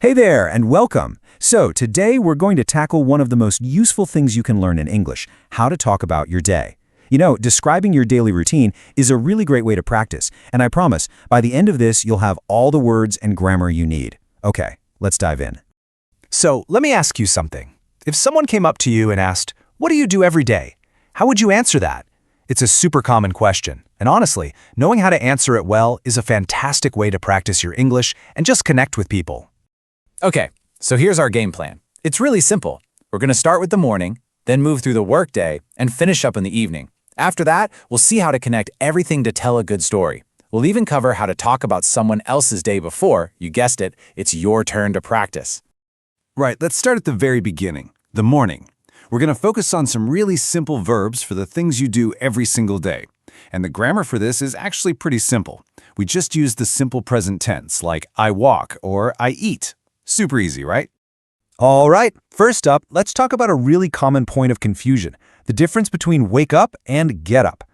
Hey there, and welcome. So, today we're going to tackle one of the most useful things you can learn in English, how to talk about your day. You know, describing your daily routine is a really great way to practice, and I promise, by the end of this, you'll have all the words and grammar you need. Okay, let's dive in. So, let me ask you something. If someone came up to you and asked, "What do you do every day?" How would you answer that? It's a super common question, and honestly, knowing how to answer it well is a fantastic way to practice your English and just connect with people. Okay, so here's our game plan. It's really simple. We're going to start with the morning, then move through the workday, and finish up in the evening. After that, we'll see how to connect everything to tell a good story. We'll even cover how to talk about someone else's day before, you guessed it, it's your turn to practice. Right, let's start at the very beginning, the morning. We're going to focus on some really simple verbs for the things you do every single day. And the grammar for this is actually pretty simple. We just use the simple present tense, like I walk or I eat. Super easy, right? All right, first up, let's talk about a really common point of confusion, the difference between wake up and get up.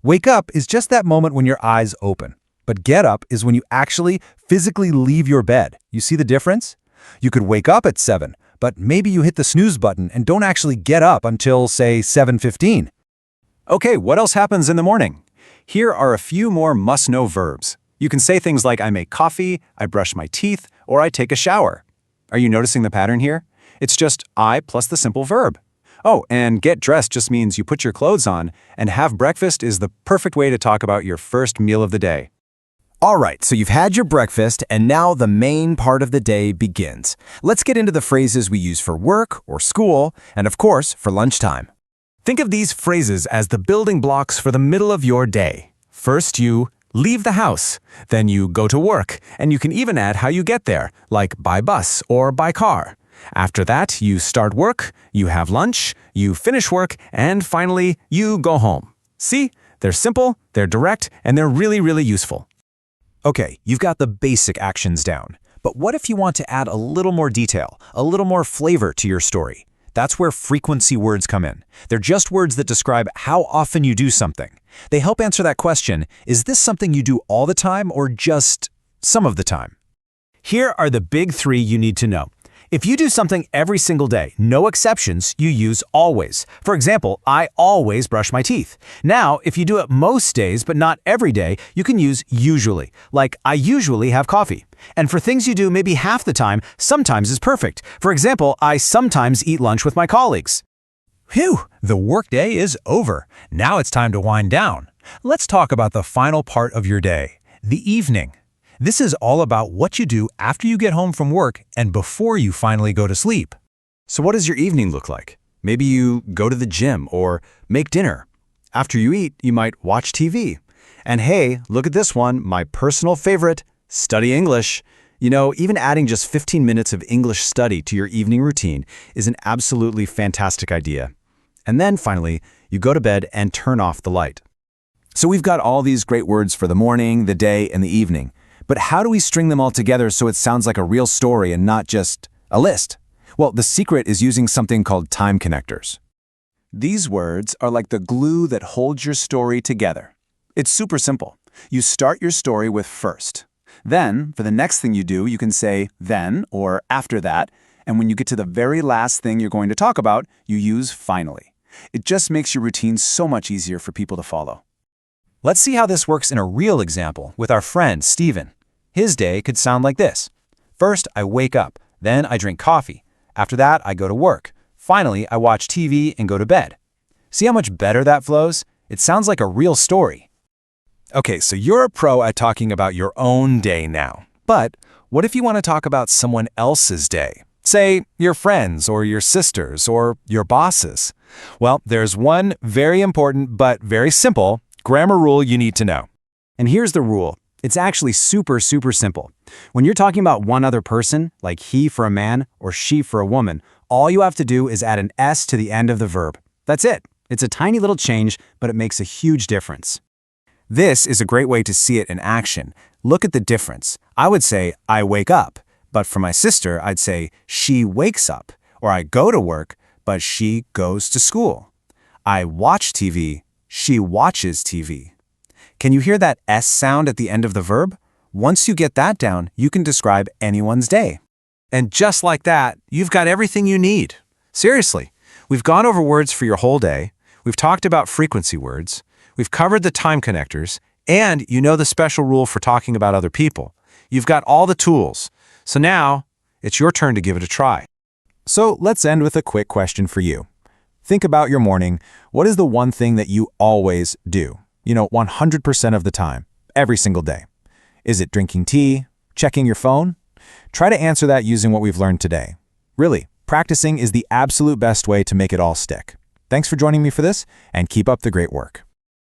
Wake up is just that moment when your eyes open, but get up is when you actually physically leave your bed. You see the difference? You could wake up at 7, but maybe you hit the snooze button and don't actually get up until, say, 7:15. Okay, what else happens in the morning? Here are a few more must-know verbs. You can say things like I make coffee, I brush my teeth, or I take a shower. Are you noticing the pattern here? It's just I plus the simple verb. Oh, and get dressed just means you put your clothes on, and have breakfast is the perfect way to talk about your first meal of the day. All right, so you've had your breakfast, and now the main part of the day begins. Let's get into the phrases we use for work or school, and of course, for lunchtime. Think of these phrases as the building blocks for the middle of your day. First, you leave the house, then you go to work, and you can even add how you get there, like by bus or by car. After that, you start work, you have lunch, you finish work, and finally, you go home. See? They're simple, they're direct, and they're really, really useful. Okay, you've got the basic actions down. But what if you want to add a little more detail, a little more flavor to your story? That's where frequency words come in. They're just words that describe how often you do something. They help answer that question, is this something you do all the time or just some of the time? Here are the big three you need to know. If you do something every single day, no exceptions, you use always. For example, I always brush my teeth. Now, if you do it most days but not every day, you can use usually, like I usually have coffee. And for things you do maybe half the time, sometimes is perfect. For example, I sometimes eat lunch with my colleagues. Phew, the workday is over. Now it's time to wind down. Let's talk about the final part of your day, the evening. This is all about what you do after you get home from work and before you finally go to sleep. So what does your evening look like? Maybe you go to the gym or make dinner. After you eat, you might watch TV. And hey, look at this one, my personal favorite, study English. You know, even adding just 15 minutes of English study to your evening routine is an absolutely fantastic idea. And then finally, you go to bed and turn off the light. So we've got all these great words for the morning, the day, and the evening. But how do we string them all together so it sounds like a real story and not just a list? Well, the secret is using something called time connectors. These words are like the glue that holds your story together. It's super simple. You start your story with first. Then, for the next thing you do, you can say then or after that, and when you get to the very last thing you're going to talk about, you use finally. It just makes your routine so much easier for people to follow. Let's see how this works in a real example with our friend Steven. His day could sound like this. First, I wake up. Then I drink coffee. After that, I go to work. Finally, I watch TV and go to bed. See how much better that flows? It sounds like a real story. Okay, so you're a pro at talking about your own day now. But what if you want to talk about someone else's day? Say, your friends or your sisters or your bosses. Well, there's one very important but very simple grammar rule you need to know. And here's the rule. It's actually super simple. When you're talking about one other person, like he for a man or she for a woman, all you have to do is add an S to the end of the verb. That's it. It's a tiny little change, but it makes a huge difference. This is a great way to see it in action. Look at the difference. I would say, I wake up, but for my sister, I'd say, she wakes up, or I go to work, but she goes to school. I watch TV, she watches TV. Can you hear that S sound at the end of the verb? Once you get that down, you can describe anyone's day. And just like that, you've got everything you need. Seriously, we've gone over words for your whole day, we've talked about frequency words, we've covered the time connectors, and you know the special rule for talking about other people. You've got all the tools. So now, it's your turn to give it a try. So let's end with a quick question for you. Think about your morning. What is the one thing that you always do? 100% of the time, every single day. Is it drinking tea? Checking your phone? Try to answer that using what we've learned today. Really, practicing is the absolute best way to make it all stick. Thanks for joining me for this, and keep up the great work.